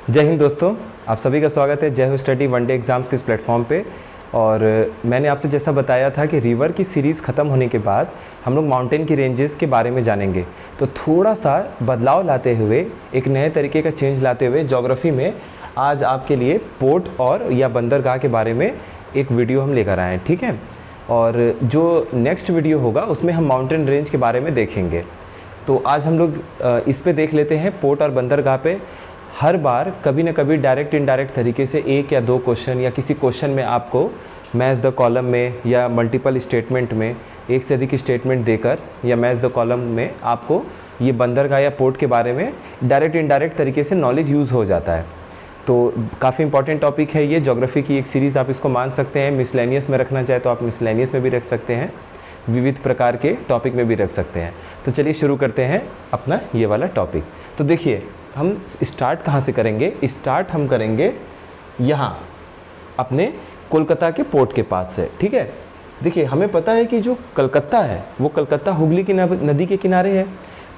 जय हिंद दोस्तों, आप सभी का स्वागत है जय हो स्टडी वनडे एग्ज़ाम्स के इस प्लेटफॉर्म पे। और मैंने आपसे जैसा बताया था कि रिवर की सीरीज़ ख़त्म होने के बाद हम लोग माउंटेन की रेंजेस के बारे में जानेंगे। तो थोड़ा सा बदलाव लाते हुए, एक नए तरीके का चेंज लाते हुए ज्योग्राफी में आज आपके लिए पोर्ट और या बंदरगाह के बारे में एक वीडियो हम लेकर आए हैं, ठीक है। और जो नेक्स्ट वीडियो होगा उसमें हम माउंटेन रेंज के बारे में देखेंगे। तो आज हम लोग इस पे देख लेते हैं पोर्ट और बंदरगाह पे। हर बार कभी न कभी डायरेक्ट इनडायरेक्ट तरीके से एक या दो क्वेश्चन या किसी क्वेश्चन में आपको मैच द कॉलम में या मल्टीपल स्टेटमेंट में एक से अधिक स्टेटमेंट देकर या मैच द कॉलम में आपको ये बंदरगाह या पोर्ट के बारे में डायरेक्ट इनडायरेक्ट तरीके से नॉलेज यूज़ हो जाता है। तो काफ़ी इंपॉर्टेंट टॉपिक है ये, ज्योग्राफी की एक सीरीज़ आप इसको मान सकते हैं। मिसलेनियस में रखना चाहे तो आप मिसलेनियस में भी रख सकते हैं, विविध प्रकार के टॉपिक में भी रख सकते हैं। तो चलिए शुरू करते हैं अपना ये वाला टॉपिक। तो देखिए, हम स्टार्ट कहाँ से करेंगे? स्टार्ट हम करेंगे यहाँ अपने कोलकाता के पोर्ट के पास से, ठीक है। देखिए, हमें पता है कि जो कलकत्ता है वो कलकत्ता हुगली की नदी के किनारे है।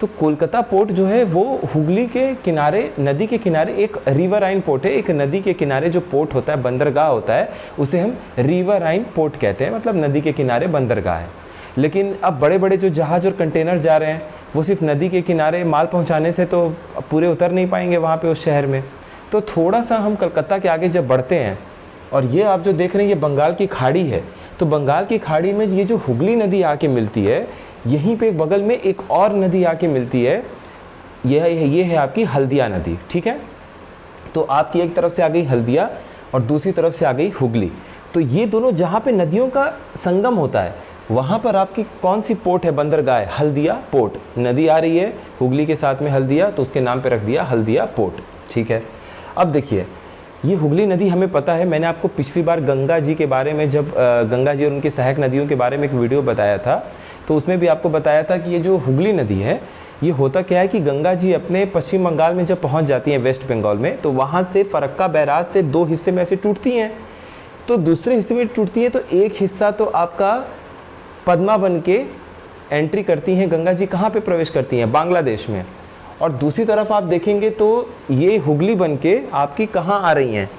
तो कोलकाता पोर्ट जो है वो हुगली के किनारे, नदी के किनारे एक रिवराइन पोर्ट है। एक नदी के किनारे जो पोर्ट होता है, बंदरगाह होता है, उसे हम रिवराइन पोर्ट कहते हैं, मतलब नदी के किनारे बंदरगाह है। लेकिन अब बड़े बड़े जो जहाज़ और कंटेनर जा रहे हैं वो सिर्फ नदी के किनारे माल पहुंचाने से तो पूरे उतर नहीं पाएंगे वहाँ पे उस शहर में। तो थोड़ा सा हम कलकत्ता के आगे जब बढ़ते हैं, और ये आप जो देख रहे हैं ये बंगाल की खाड़ी है। तो बंगाल की खाड़ी में ये जो हुगली नदी आके मिलती है, यहीं पे बगल में एक और नदी आके मिलती है, ये है आपकी हल्दिया नदी, ठीक है। तो आपकी एक तरफ से आ गई हल्दिया और दूसरी तरफ से आ गई हुगली। तो ये दोनों जहाँ पे नदियों का संगम होता है वहाँ पर आपकी कौन सी पोर्ट है? बंदरगाह है, हल्दिया पोर्ट। नदी आ रही है हुगली के साथ में हल्दिया, तो उसके नाम पे रख दिया हल्दिया पोर्ट, ठीक है। अब देखिए, ये हुगली नदी हमें पता है, मैंने आपको पिछली बार गंगा जी के बारे में, जब गंगा जी और उनकी सहायक नदियों के बारे में एक वीडियो बताया था, तो उसमें भी आपको बताया था कि ये जो हुगली नदी है, ये होता क्या है कि गंगा जी अपने पश्चिम बंगाल में जब पहुँच जाती हैं, वेस्ट बंगाल में, तो वहाँ से फरक्का बैराज से दो हिस्से में ऐसे टूटती हैं। तो दूसरे हिस्से में टूटती है, तो एक हिस्सा तो आपका पद्मा बन के एंट्री करती हैं गंगा जी, कहाँ पे प्रवेश करती हैं? बांग्लादेश में। और दूसरी तरफ आप देखेंगे तो ये हुगली बन के आपकी कहाँ आ रही हैं?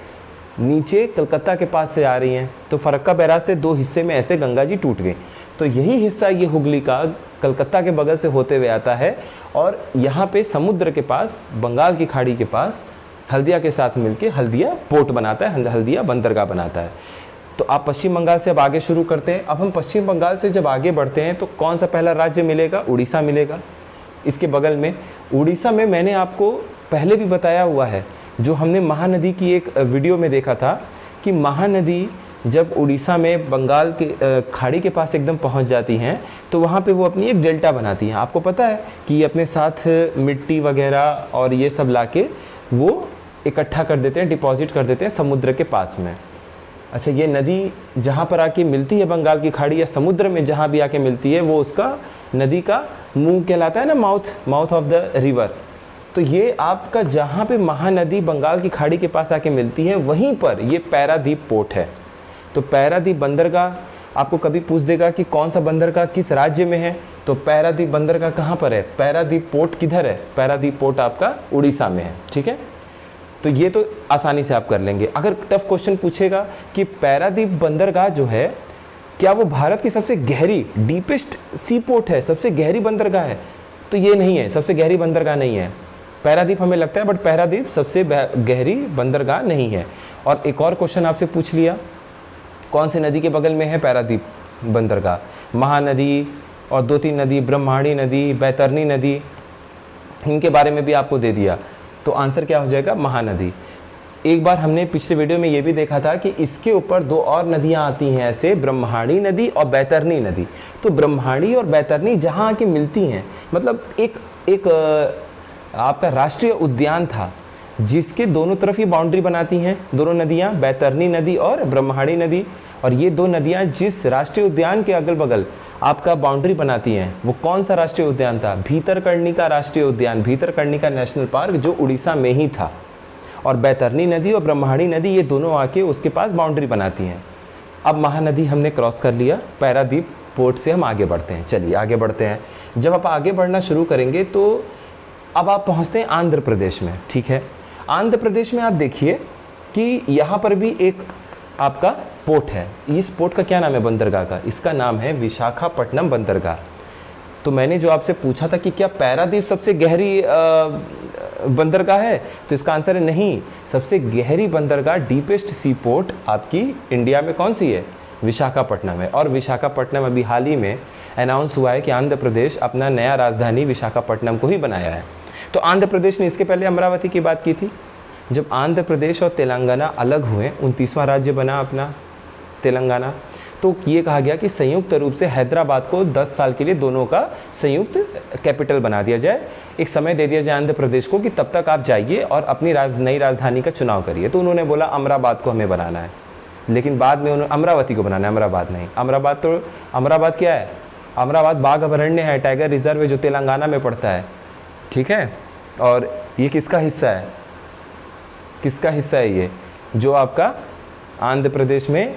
नीचे कलकत्ता के पास से आ रही हैं। तो फरक्का बैराज से दो हिस्से में ऐसे गंगा जी टूट गई। तो यही हिस्सा ये हुगली का कलकत्ता के बगल से होते हुए आता है और यहाँ पे समुद्र के पास, बंगाल की खाड़ी के पास हल्दिया के साथ मिलके हल्दिया पोर्ट बनाता है, हल्दिया बंदरगाह बनाता है। तो आप पश्चिम बंगाल से अब आगे शुरू करते हैं। अब हम पश्चिम बंगाल से जब आगे बढ़ते हैं तो कौन सा पहला राज्य मिलेगा? उड़ीसा मिलेगा। इसके बगल में उड़ीसा में मैंने आपको पहले भी बताया हुआ है, जो हमने महानदी की एक वीडियो में देखा था कि महानदी जब उड़ीसा में बंगाल के खाड़ी के पास एकदम पहुंच जाती हैं तो वहाँ पे वो अपनी एक डेल्टा बनाती हैं। आपको पता है कि ये अपने साथ मिट्टी वगैरह और ये सब लाके वो इकट्ठा कर देते हैं, डिपॉजिट कर देते हैं समुद्र के पास में। अच्छा, ये नदी जहाँ पर आके मिलती है बंगाल की खाड़ी या समुद्र में जहाँ भी आके मिलती है, वो उसका नदी का मुंह कहलाता है ना, माउथ ऑफ द रिवर। तो ये आपका जहाँ पे महानदी बंगाल की खाड़ी के पास आके मिलती है, वहीं पर ये पैरादीप पोर्ट है। तो पैरादीप बंदरगाह आपको कभी पूछ देगा कि कौन सा बंदरगाह किस राज्य में है, तो पैरादीप बंदरगाह कहाँ पर है? पैरादीप पोर्ट किधर है? पैरादीप पोर्ट आपका उड़ीसा में है, ठीक है। तो ये तो आसानी से आप कर लेंगे। अगर टफ क्वेश्चन पूछेगा कि पैरादीप बंदरगाह जो है, क्या वो भारत की सबसे गहरी, डीपेस्ट सी पोर्ट है, सबसे गहरी बंदरगाह है? तो ये नहीं है, सबसे गहरी बंदरगाह नहीं है पैरादीप, हमें लगता है, बट पैरादीप सबसे गहरी बंदरगाह नहीं है। और एक और क्वेश्चन आपसे पूछ लिया, कौन सी नदी के बगल में है पैरादीप बंदरगाह? महानदी और दो तीन नदी, ब्रह्माणी नदी, बैतरनी नदी, इनके बारे में भी आपको दे दिया। तो आंसर क्या हो जाएगा? महानदी। एक बार हमने पिछले वीडियो में ये भी देखा था कि इसके ऊपर दो और नदियां आती हैं ऐसे, ब्रह्माणी नदी और बैतरनी नदी। तो ब्रह्माणी और बैतरनी जहाँ आके मिलती हैं, मतलब एक आपका राष्ट्रीय उद्यान था जिसके दोनों तरफ ये बाउंड्री बनाती हैं दोनों नदियाँ, बैतरनी नदी और ब्रह्माणी नदी। और ये दो नदियाँ जिस राष्ट्रीय उद्यान के अगल बगल आपका बाउंड्री बनाती हैं, वो कौन सा राष्ट्रीय उद्यान था? भीतरकनिका राष्ट्रीय उद्यान, भीतरकनिका नेशनल पार्क, जो उड़ीसा में ही था। और बैतरनी नदी और ब्रह्माणी नदी ये दोनों आके उसके पास बाउंड्री बनाती हैं। अब महानदी हमने क्रॉस कर लिया, पैरादीप पोर्ट से हम आगे बढ़ते हैं। चलिए आगे बढ़ते हैं। जब आप आगे बढ़ना शुरू करेंगे तो अब आप पहुंचते हैं आंध्र प्रदेश में, ठीक है। आंध्र प्रदेश में आप देखिए कि यहाँ पर भी एक आपका पोर्ट है। इस पोर्ट का क्या नाम है बंदरगाह का? इसका नाम है विशाखापट्टनम बंदरगाह। तो मैंने जो आपसे पूछा था कि क्या पारादीप सबसे गहरी बंदरगाह है, तो इसका आंसर है नहीं। सबसे गहरी बंदरगाह, डीपेस्ट सी पोर्ट आपकी इंडिया में कौन सी है? विशाखापट्टनम है। और विशाखापट्टनम अभी हाल ही में अनाउंस हुआ है कि आंध्र प्रदेश अपना नया राजधानी विशाखापट्टनम को ही बनाया है। तो आंध्र प्रदेश ने इसके पहले अमरावती की बात की थी। जब आंध्र प्रदेश और तेलंगाना अलग हुए, 29वां राज्य बना अपना तेलंगाना, तो ये कहा गया कि संयुक्त रूप से हैदराबाद को 10 साल के लिए दोनों का संयुक्त कैपिटल बना दिया जाए। एक समय दे दिया जाए आंध्र प्रदेश को कि तब तक आप जाइए और अपनी नई राजधानी का चुनाव करिए। तो उन्होंने बोला अमराबाद को हमें बनाना है, लेकिन बाद में उन्होंने अमरावती को बनाना है। अमराबाद नहीं, अमराबाद क्या है? अमराबाद बाघ अभयारण्य है, टाइगर रिजर्व है, जो तेलंगाना में पड़ता है। ठीक है, और ये किसका हिस्सा है? किसका हिस्सा है ये? जो आपका आंध्र प्रदेश में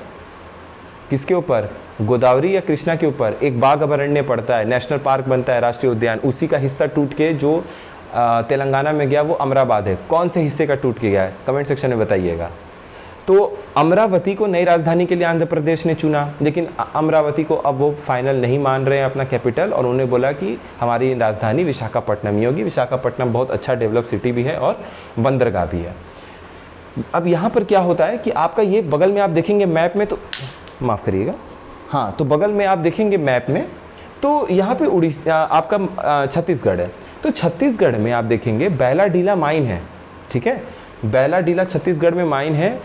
किसके ऊपर, गोदावरी या कृष्णा के ऊपर एक बाघ अभयारण्य पड़ता है, नेशनल पार्क बनता है, राष्ट्रीय उद्यान, उसी का हिस्सा टूट के जो तेलंगाना में गया वो अमराबाद है। कौन से हिस्से का टूट के गया है? कमेंट सेक्शन में बताइएगा। तो अमरावती को नई राजधानी के लिए आंध्र प्रदेश ने चुना, लेकिन अमरावती को अब वो फाइनल नहीं मान रहे हैं अपना कैपिटल, और उन्होंने बोला कि हमारी राजधानी विशाखापट्टनम ही होगी। विशाखापट्टनम बहुत अच्छा डेवलप सिटी भी है और बंदरगाह भी है। अब यहाँ पर क्या होता है कि आपका ये बगल में आप देखेंगे मैप में, तो माफ़ करिएगा, हाँ, तो बगल में आप देखेंगे मैप में, तो यहाँ पे उड़ीसा आपका छत्तीसगढ़ है। तो छत्तीसगढ़ में आप देखेंगे बैलाडीला माइन है। ठीक है, बैलाडीला छत्तीसगढ़ में माइन है।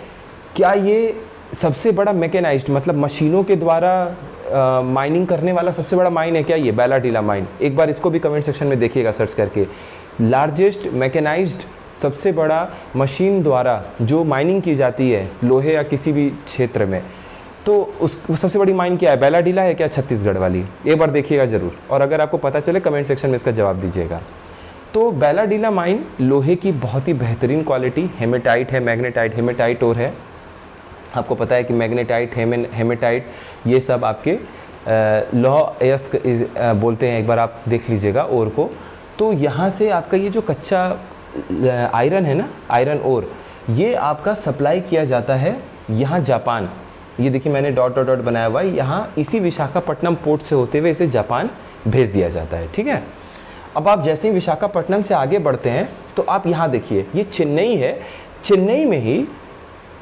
क्या ये सबसे बड़ा मैकेनाइज्ड, मतलब मशीनों के द्वारा माइनिंग करने वाला सबसे बड़ा माइन है क्या ये बैलाडीला माइन? एक बार इसको भी कमेंट सेक्शन में देखिएगा सर्च करके। लार्जेस्ट मैकेनाइज्ड, सबसे बड़ा मशीन द्वारा जो माइनिंग की जाती है लोहे या किसी भी क्षेत्र में, तो उस सबसे बड़ी माइन क्या है? बैलाडीला है क्या छत्तीसगढ़ वाली? एक बार देखिएगा ज़रूर, और अगर आपको पता चले कमेंट सेक्शन में इसका जवाब दीजिएगा। तो बैलाडीला माइन लोहे की बहुत ही बेहतरीन क्वालिटी, हेमेटाइट है, मैग्नेटाइट, हेमेटाइट और है। आपको पता है कि मैग्नेटाइट, हेमेटाइट ये सब आपके लौह अयस्क बोलते हैं। एक बार आप देख लीजिएगा और को। तो यहाँ से आपका ये जो कच्चा आयरन है ना, आयरन ओर, ये आपका सप्लाई किया जाता है यहाँ जापान। ये देखिए मैंने डॉट डॉट डॉट बनाया हुआ है, यहाँ इसी विशाखापट्टनम पोर्ट से होते हुए इसे जापान भेज दिया जाता है। ठीक है, अब आप जैसे ही विशाखापट्टनम से आगे बढ़ते हैं तो आप यहाँ देखिए ये चेन्नई है। चेन्नई में ही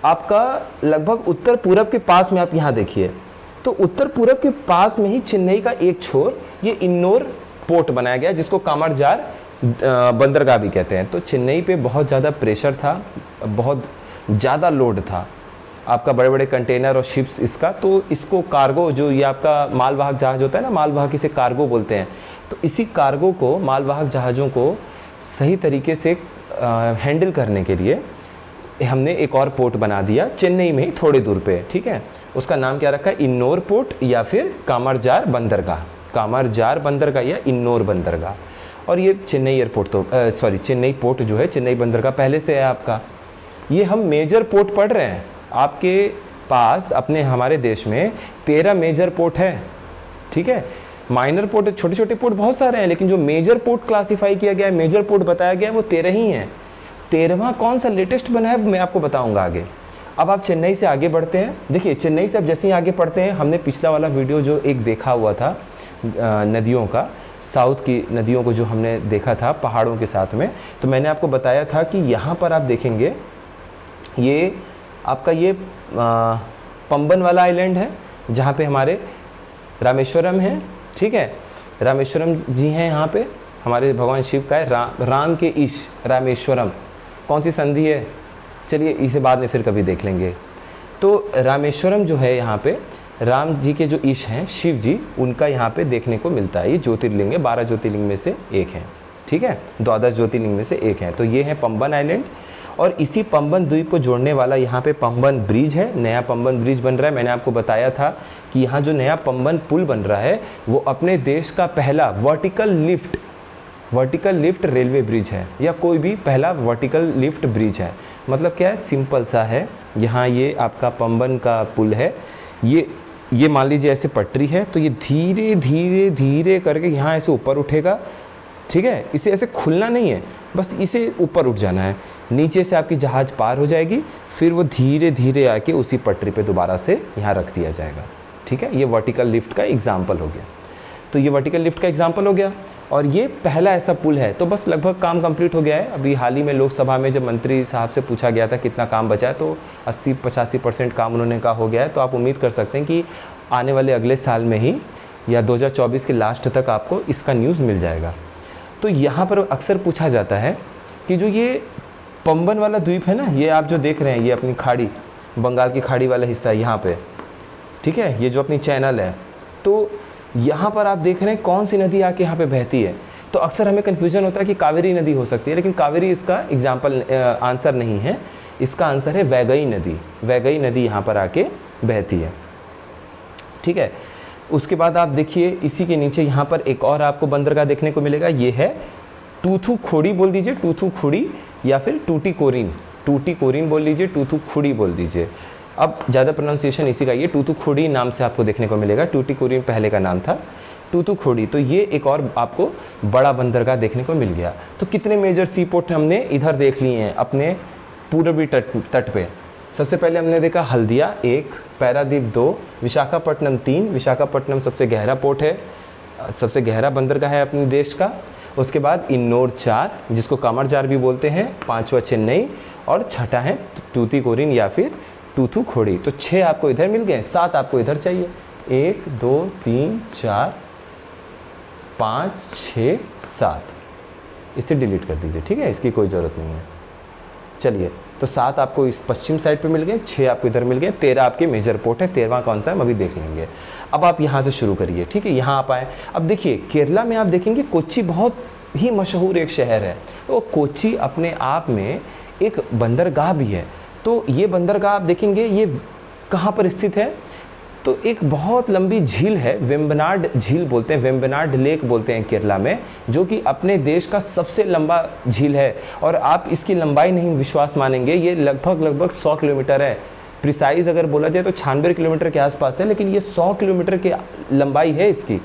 आपका लगभग उत्तर पूरब के पास में आप यहाँ देखिए, तो उत्तर पूरब के पास में ही चेन्नई का एक छोर ये इन्नोर पोर्ट बनाया गया, जिसको कामरजार बंदरगाह भी कहते हैं। तो चेन्नई पे बहुत ज़्यादा प्रेशर था, बहुत ज़्यादा लोड था, आपका बड़े बड़े कंटेनर और शिप्स इसका, तो इसको कार्गो, जो ये आपका मालवाहक जहाज़ होता है ना, मालवाहक, इसे कार्गो बोलते हैं। तो इसी कार्गो को, मालवाहक जहाज़ों को सही तरीके से हैंडल करने के लिए हमने एक और पोर्ट बना दिया चेन्नई में ही थोड़ी दूर पे। ठीक है, उसका नाम क्या रखा है? इन्नोर पोर्ट या फिर कामरजार बंदरगाह, कामरजार बंदरगाह या इन्नोर बंदरगाह। और ये चेन्नई एयरपोर्ट, तो चेन्नई पोर्ट जो है, चेन्नई बंदरगाह पहले से है आपका। ये हम मेजर पोर्ट पढ़ रहे हैं, आपके पास अपने हमारे देश में 13 मेजर पोर्ट है। ठीक है, माइनर पोर्ट, छोटे छोटे पोर्ट बहुत सारे हैं, लेकिन जो मेजर पोर्ट क्लासिफाई किया गया है, मेजर पोर्ट बताया गया है, वो 13 ही हैं। 13वां कौन सा लेटेस्ट बना है मैं आपको बताऊंगा आगे। अब आप चेन्नई से आगे बढ़ते हैं। देखिए चेन्नई से अब जैसे ही आगे बढ़ते हैं, हमने पिछला वाला वीडियो जो एक देखा हुआ था नदियों का, साउथ की नदियों को जो हमने देखा था पहाड़ों के साथ में, तो मैंने आपको बताया था कि यहाँ पर आप देखेंगे ये आपका ये पंबन वाला आइलैंड है, जहाँ पे हमारे रामेश्वरम है। ठीक है, रामेश्वरम जी हैं यहाँ पे, हमारे भगवान शिव का है, राम के ईश रामेश्वरम। कौन सी संधि है? चलिए इसे बाद में फिर कभी देख लेंगे। तो रामेश्वरम जो है, यहाँ पे राम जी के जो ईश हैं, शिव जी, उनका यहाँ पे देखने को मिलता है। ये ज्योतिर्लिंग है, 12 ज्योतिर्लिंग में से एक है। ठीक है, 12 ज्योतिर्लिंग में से एक है। तो ये है पंबन आइलैंड, और इसी पंबन द्वीप को जोड़ने वाला यहाँ पे पंबन ब्रिज है। नया पंबन ब्रिज बन रहा है। मैंने आपको बताया था कि यहाँ जो नया पंबन पुल बन रहा है वो अपने देश का पहला वर्टिकल लिफ्ट रेलवे ब्रिज है, या कोई भी पहला वर्टिकल लिफ्ट ब्रिज है। मतलब क्या है, सिंपल सा है। यहाँ ये आपका पंबन का पुल है, ये मान लीजिए ऐसे पटरी है, तो ये धीरे धीरे धीरे करके यहाँ ऐसे ऊपर उठेगा। ठीक है, इसे ऐसे खुलना नहीं है, बस इसे ऊपर उठ जाना है। नीचे से आपकी जहाज़ पार हो जाएगी, फिर वो धीरे धीरे आके उसी पटरी पे दोबारा से यहाँ रख दिया जाएगा। ठीक है, ये वर्टिकल लिफ्ट का एग्जाम्पल हो गया। तो ये वर्टिकल लिफ्ट का एग्जाम्पल हो गया और ये पहला ऐसा पुल है। तो बस लगभग काम कंप्लीट हो गया है। अभी हाल ही में लोकसभा में जब मंत्री साहब से पूछा गया था कितना काम बचा है, तो 80-85% काम उन्होंने कहा हो गया है। तो आप उम्मीद कर सकते हैं कि आने वाले अगले साल में ही या 2024 के लास्ट तक आपको इसका न्यूज़ मिल जाएगा। तो यहाँ पर अक्सर पूछा जाता है कि जो ये पंबन वाला द्वीप है ना, ये आप जो देख रहे हैं, ये अपनी खाड़ी, बंगाल की खाड़ी वाला हिस्सा है यहाँ पे, ठीक है, ये जो अपनी चैनल है, तो यहाँ पर आप देख रहे हैं कौन सी नदी आके यहाँ पे बहती है। तो अक्सर हमें कन्फ्यूजन होता है कि कावेरी नदी हो सकती है, लेकिन कावेरी इसका एग्जाम्पल आंसर नहीं है। इसका आंसर है वैगई नदी। वैगई नदी यहाँ पर आके बहती है। ठीक है, उसके बाद आप देखिए इसी के नीचे यहाँ पर एक और आपको बंदरगाह देखने को मिलेगा। ये है टूथूखुड़ी बोल दीजिए, टूथूखुड़ी, या फिर टूटीकोरिन। टूटीकोरिन बोल लीजिए, टूथूखुड़ी बोल दीजिए। अब ज़्यादा प्रोनाउंसिएशन इसी का, ये टूथूखुड़ी नाम से आपको देखने को मिलेगा। टूटीकोरिन पहले का नाम था, टूथूखुड़ी। तो ये एक और आपको बड़ा बंदरगाह देखने को मिल गया। तो कितने मेजर सी पोर्ट हमने इधर देख लिए हैं अपने पूर्वी तट पे। सबसे पहले हमने देखा हल्दिया 1, पैरादीप 2, विशाखापट्टनम 3। विशाखापट्टनम सबसे गहरा पोर्ट है, सबसे गहरा बंदरगाह है अपने देश का। उसके बाद इन्नौर 4, जिसको कामरजार भी बोलते हैं। 5वां चेन्नई, और छठा है टूटीकोरिन या फिर टूथूखुड़ी। तो 6 आपको इधर मिल गए, 7 आपको इधर चाहिए। 1 2 3 4 5 6 7, इसे डिलीट कर दीजिए। ठीक है, इसकी कोई ज़रूरत नहीं है। चलिए, तो 7 आपको इस पश्चिम साइड पे मिल गए, 6 आपको इधर मिल गए, 13 आपके मेजर पोर्ट है। 13वां कौन सा है हम अभी देख लेंगे। अब आप यहाँ से शुरू करिए। ठीक है, यहाँ आप आए। अब देखिए केरला में आप देखेंगे कोच्चि बहुत ही मशहूर एक शहर है। तो कोच्चि अपने आप में एक बंदरगाह भी है। तो ये बंदरगाह आप देखेंगे ये कहाँ पर स्थित है, तो एक बहुत लंबी झील है, वेम्बनाड झील बोलते हैं, वेम्बनाड लेक बोलते हैं केरला में, जो कि अपने देश का सबसे लंबा झील है। और आप इसकी लंबाई नहीं विश्वास मानेंगे, ये लगभग 100 किलोमीटर है। प्रिसाइज अगर बोला जाए तो 96 किलोमीटर के आसपास है, लेकिन ये 100 किलोमीटर की लंबाई है इसकी।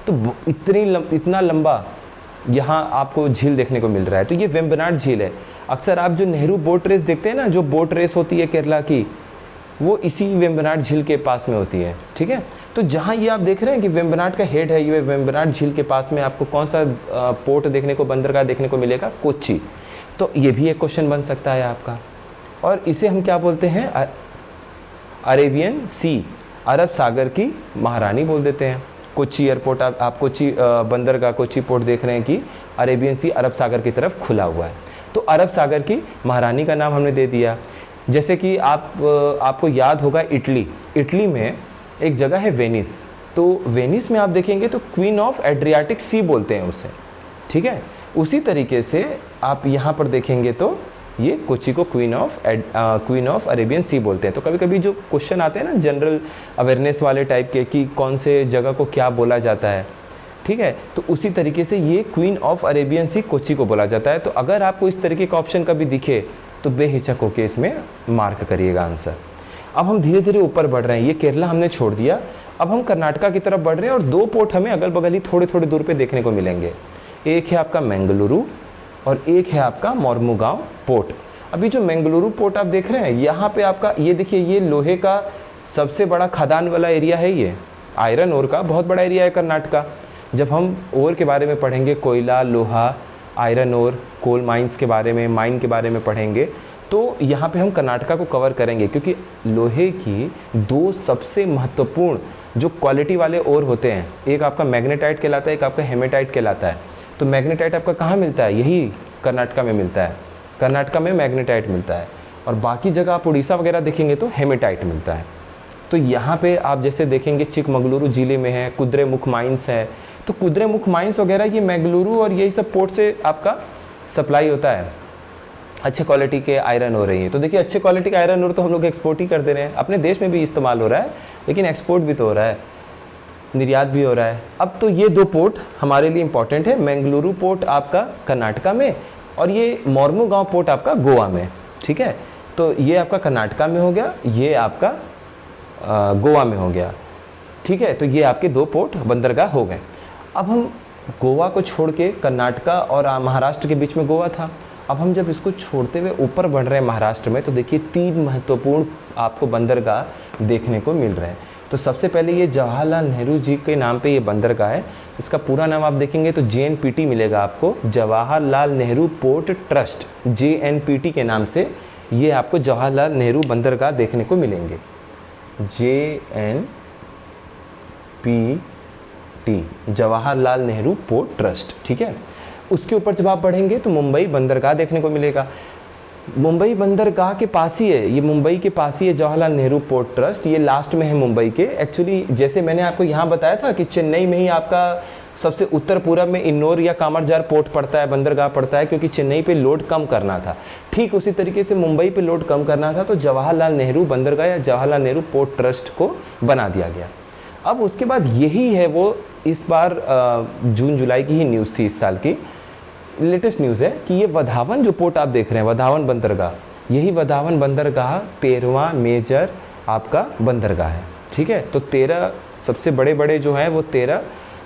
तो इतना लंबा यहाँ आपको झील देखने को मिल रहा है। तो ये वेम्बनाड झील है। अक्सर आप जो नेहरू बोट रेस देखते हैं ना, जो बोट रेस होती है केरला की, वो इसी वेम्बनाड झील के पास में होती है। ठीक है, तो जहाँ ये आप देख रहे हैं कि वेम्बनाड का हेड है, ये वेम्बनाड झील के पास में आपको कौन सा पोर्ट देखने को, बंदरगाह देखने को मिलेगा, कोच्चि। तो ये भी एक क्वेश्चन बन सकता है आपका। और इसे हम क्या बोलते हैं, अरेबियन सी, अरब सागर की महारानी बोल देते हैं। कोच्चि एयरपोर्ट आप कोच्चि बंदरगाह, कोच्चि पोर्ट देख रहे हैं कि अरेबियन सी अरब सागर की तरफ खुला हुआ है। तो अरब सागर की महारानी का नाम हमने दे दिया। जैसे कि आपको याद होगा इटली में एक जगह है वेनिस। तो वेनिस में आप देखेंगे तो क्वीन ऑफ एड्रियाटिक सी बोलते हैं उसे। ठीक है, उसी तरीके से आप यहाँ पर देखेंगे तो ये कोच्चि को क्वीन ऑफ अरेबियन सी बोलते हैं। तो कभी कभी जो क्वेश्चन आते हैं ना जनरल अवेयरनेस वाले टाइप के, कि कौन से जगह को क्या बोला जाता है, ठीक है, तो उसी तरीके से ये क्वीन ऑफ अरेबियन सी कोच्चि को बोला जाता है। तो अगर आपको इस तरीके का ऑप्शन कभी दिखे तो बेहिचक होकर इसमें मार्क करिएगा आंसर। अब हम धीरे धीरे ऊपर बढ़ रहे हैं, ये केरला हमने छोड़ दिया। अब हम कर्नाटका की तरफ बढ़ रहे हैं और 2 पोर्ट हमें अगल बगल ही थोड़े थोड़े दूर पे देखने को मिलेंगे। एक है आपका मैंगलुरु और एक है आपका मोर्मुगांव पोर्ट। अभी जो मैंगलुरु पोर्ट आप देख रहे हैं, यहाँ पे आपका ये देखिए, ये लोहे का सबसे बड़ा खदान वाला एरिया है। ये आयरन ओर का बहुत बड़ा एरिया है कर्नाटका। जब हम ओर के बारे में पढ़ेंगे, कोयला, लोहा, आयरन ओर, कोल माइंस के बारे में, माइन के बारे में पढ़ेंगे, तो यहाँ पे हम कर्नाटका को कवर करेंगे। क्योंकि लोहे की 2 सबसे महत्वपूर्ण जो क्वालिटी वाले ओर होते हैं, एक आपका मैग्नेटाइट कहलाता है, एक आपका हेमेटाइट कहलाता है। तो मैग्नेटाइट आपका कहाँ मिलता है, यही कर्नाटका में मिलता है। कर्नाटका में मैग्नेटाइट मिलता है और बाकी जगह आप उड़ीसा वगैरह देखेंगे तो हेमेटाइट मिलता है। तो यहाँ पे आप जैसे देखेंगे चिकमगलुरु ज़िले में है, कुद्रेमुख माइंस है। तो कुद्रेमुख माइंस वगैरह ये मैंगलुरु और यही सब पोर्ट से आपका सप्लाई होता है। अच्छे क्वालिटी के आयरन हो रही है। तो देखिए अच्छे क्वालिटी का आयरन और तो हम लोग एक्सपोर्ट ही कर दे रहे हैं, अपने देश में भी इस्तेमाल हो रहा है, लेकिन एक्सपोर्ट भी तो हो रहा है, निर्यात भी हो रहा है। अब तो ये 2 पोर्ट हमारे लिए इंपॉर्टेंट है, मैंगलुरु पोर्ट आपका कर्नाटका में और ये मोर्मुगांव पोर्ट आपका गोवा में। ठीक है, तो ये आपका कर्नाटका में हो गया, ये आपका गोवा में हो गया। ठीक है, तो ये आपके 2 पोर्ट बंदरगाह हो गए। अब हम गोवा को छोड़ के, कर्नाटका और महाराष्ट्र के बीच में गोवा था, अब हम जब इसको छोड़ते हुए ऊपर बढ़ रहे हैं महाराष्ट्र में, तो देखिए 3 महत्वपूर्ण आपको बंदरगाह देखने को मिल रहे हैं। तो सबसे पहले ये जवाहरलाल नेहरू जी के नाम पे ये बंदरगाह है। इसका पूरा नाम आप देखेंगे तो JNPT मिलेगा आपको, Jawaharlal Nehru port trust, JNPT के नाम से ये आपको जवाहरलाल नेहरू बंदरगाह देखने को मिलेंगे, JNPT, Jawaharlal Nehru port trust. ठीक है, उसके ऊपर जब आप बढ़ेंगे तो मुंबई बंदरगाह देखने को मिलेगा। मुंबई बंदरगाह के पास ही है, ये मुंबई के पास ही है जवाहरलाल नेहरू पोर्ट ट्रस्ट, ये लास्ट में है मुंबई के। एक्चुअली जैसे मैंने आपको यहाँ बताया था कि चेन्नई में ही आपका सबसे उत्तर पूर्व में इन्नौर या कामरजार पोर्ट पड़ता है, बंदरगाह पड़ता है, क्योंकि चेन्नई पे लोड कम करना था। ठीक उसी तरीके से मुंबई पे लोड कम करना था, तो जवाहरलाल नेहरू बंदरगाह या जवाहरलाल नेहरू पोर्ट ट्रस्ट को बना दिया गया। अब उसके बाद यही है वो, इस बार जून जुलाई की ही न्यूज़ थी, इस साल की लेटेस्ट न्यूज़ है कि ये वधावन जो पोर्ट आप देख रहे हैं, वधावन बंदरगाह, यही वधावन बंदरगाह 13वां मेजर आपका बंदरगाह है। ठीक है, तो 13 सबसे बड़े बड़े जो हैं वो 13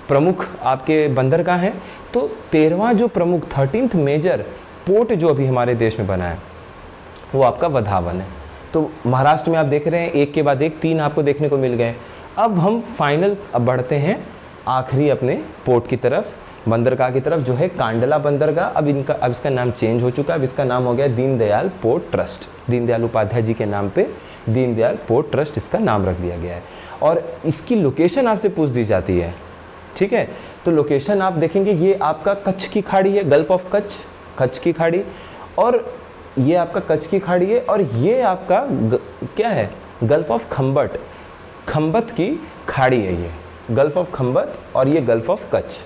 प्रमुख आपके बंदरगाह हैं। तो 13वां जो प्रमुख 13th मेजर पोर्ट जो अभी हमारे देश में बना है वो आपका वधावन है। तो महाराष्ट्र में आप देख रहे हैं एक के बाद एक 3 आपको देखने को मिल गए। अब हम फाइनल अब बढ़ते हैं आखिरी अपने पोर्ट की तरफ, बंदरगाह की तरफ, जो है कांडला बंदरगाह। अब इसका नाम चेंज हो चुका है, अब इसका नाम हो गया दीनदयाल पोर्ट ट्रस्ट। दीनदयाल उपाध्याय जी के नाम पे दीनदयाल पोर्ट ट्रस्ट इसका नाम रख दिया गया है। और इसकी लोकेशन आपसे पूछ दी जाती है। ठीक है, तो लोकेशन आप देखेंगे ये आपका कच्छ की खाड़ी है, गल्फ ऑफ कच्छ, कच्छ की खाड़ी, और ये आपका कच्छ की खाड़ी है, और ये आपका क्या है, गल्फ ऑफ खंबट, खंबत की खाड़ी है ये, गल्फ ऑफ खंबत, और ये गल्फ ऑफ कच्छ।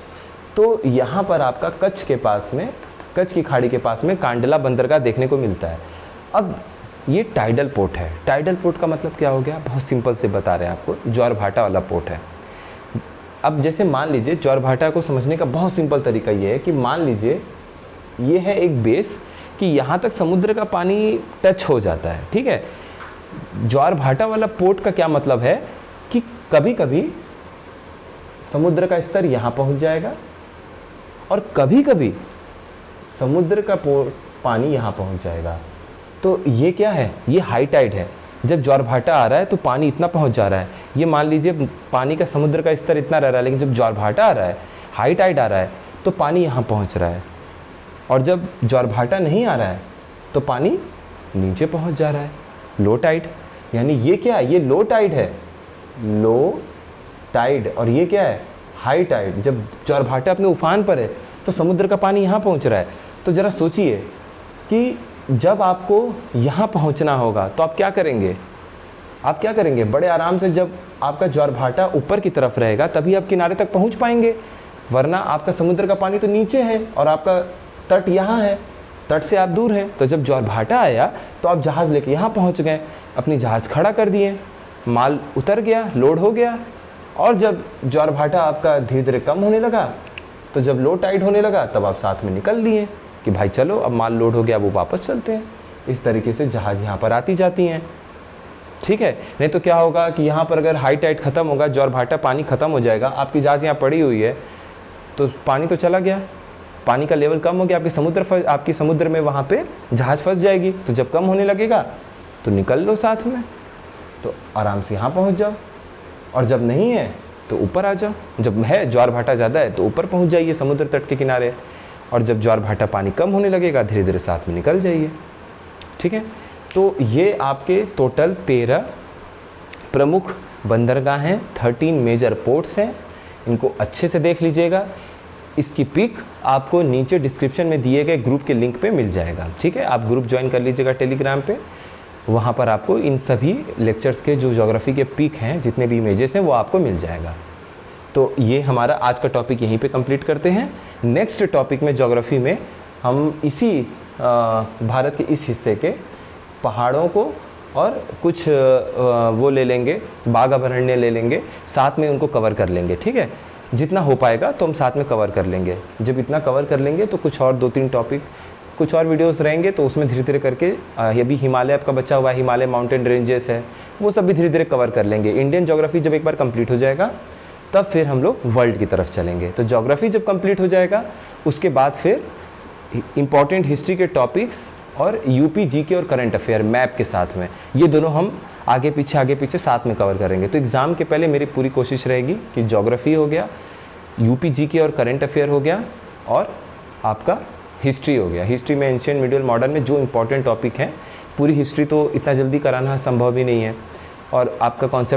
तो यहाँ पर आपका कच्छ के पास में, कच्छ की खाड़ी के पास में कांडला बंदरगाह देखने को मिलता है। अब ये टाइडल पोर्ट है। टाइडल पोर्ट का मतलब क्या हो गया, बहुत सिंपल से बता रहे हैं आपको, ज्वारभाटा वाला पोर्ट है। अब जैसे मान लीजिए, ज्वारभाटा को समझने का बहुत सिंपल तरीका ये है कि मान लीजिए ये है एक बेस कि यहाँ तक समुद्र का पानी टच हो जाता है। ठीक है, ज्वारभाटा वाला पोर्ट का क्या मतलब है कि कभी कभी समुद्र का स्तर यहाँ पहुँच जाएगा और कभी कभी समुद्र का पानी यहाँ पहुँच जाएगा। तो ये क्या है, ये हाई टाइड है। जब ज्वारभाटा आ रहा है तो पानी इतना पहुँच जा रहा है। ये मान लीजिए पानी का, समुद्र का स्तर इतना रह रहा है, लेकिन जब ज्वारभाटा आ रहा है, हाई टाइड आ रहा है, तो पानी यहाँ पहुँच रहा है। और जब ज्वारभाटा नहीं आ रहा है तो पानी नीचे पहुँच जा रहा है, लो टाइड। यानी ये क्या है, ये लो टाइड है, लो टाइड, और ये क्या है, हाई टाइड। जब ज्वारभाटा अपने उफान पर है तो समुद्र का पानी यहाँ पहुँच रहा है। तो ज़रा सोचिए कि जब आपको यहाँ पहुँचना होगा तो आप क्या करेंगे, आप क्या करेंगे, बड़े आराम से जब आपका ज्वारभाटा ऊपर की तरफ रहेगा तभी आप किनारे तक पहुँच पाएंगे, वरना आपका समुद्र का पानी तो नीचे है और आपका तट यहाँ है, तट से आप दूर हैं। तो जब ज्वारभाटा आया तो आप जहाज़ लेके यहाँ पहुँच गए, अपनी जहाज़ खड़ा कर दिए, माल उतर गया, लोड हो गया। और जब ज्वारभाटा आपका धीरे धीरे कम होने लगा, तो जब लो टाइड होने लगा, तब आप साथ में निकल लिए कि भाई चलो अब माल लोड हो गया, वो वापस चलते हैं। इस तरीके से जहाज़ यहाँ पर आती जाती हैं। ठीक है, नहीं तो क्या होगा कि यहाँ पर अगर हाई टाइड ख़त्म होगा, ज्वारभाटा पानी ख़त्म हो जाएगा, आपकी जहाज़ यहाँ पड़ी हुई है तो पानी तो चला गया, पानी का लेवल कम हो गया, आपकी समुद्र में वहाँ पे जहाज़ फंस जाएगी। तो जब कम होने लगेगा तो निकल लो साथ में, तो आराम से यहाँ पहुँच जाओ, और जब नहीं है तो ऊपर आ जाओ। जब है ज्वारभाटा ज़्यादा है तो ऊपर पहुँच जाइए समुद्र तट के किनारे, और जब ज्वारभाटा पानी कम होने लगेगा धीरे धीरे साथ में निकल जाइए। ठीक है, तो ये आपके टोटल 13 प्रमुख बंदरगाह हैं, 13 मेजर पोर्ट्स हैं। इनको अच्छे से देख लीजिएगा। इसकी पिक आपको नीचे डिस्क्रिप्शन में दिए गए ग्रुप के लिंक पे मिल जाएगा। ठीक है, आप ग्रुप ज्वाइन कर लीजिएगा टेलीग्राम पे, वहाँ पर आपको इन सभी लेक्चर्स के जो ज्योग्राफी के पिक हैं, जितने भी इमेजेस हैं, वो आपको मिल जाएगा। तो ये हमारा आज का टॉपिक यहीं पे कंप्लीट करते हैं। नेक्स्ट टॉपिक में ज्योग्राफी में हम इसी भारत के इस हिस्से के पहाड़ों को और कुछ वो ले लेंगे, बाघ अभयारण्य ले लेंगे, साथ में उनको कवर कर लेंगे। ठीक है, जितना हो पाएगा तो हम साथ में कवर कर लेंगे। जब इतना कवर कर लेंगे तो कुछ और 2-3 टॉपिक, कुछ और वीडियोस रहेंगे, तो उसमें धीरे धीरे करके ये भी हिमालय आपका बचा हुआ है, हिमालय माउंटेन रेंजेस है, वो सब भी धीरे धीरे कवर कर लेंगे। इंडियन ज्योग्राफी जब एक बार कंप्लीट हो जाएगा तब फिर हम लोग वर्ल्ड की तरफ चलेंगे। तो ज्योग्राफी जब कंप्लीट हो जाएगा उसके बाद फिर इम्पॉर्टेंट हिस्ट्री के टॉपिक्स और यूपी जीके और करंट अफेयर मैप के साथ में, ये दोनों हम आगे पीछे साथ में कवर करेंगे। तो एग्ज़ाम के पहले मेरी पूरी कोशिश रहेगी कि ज्योग्राफी हो गया, यूपी जीके और करंट अफेयर हो गया, और आपका हिस्ट्री हो गया। हिस्ट्री में एंशिएंट, मिडियल, मॉडर्न में जो इंपॉर्टेंट टॉपिक हैं, पूरी हिस्ट्री तो इतना जल्दी कराना संभव भी नहीं है, और आपका कॉन्सेप्ट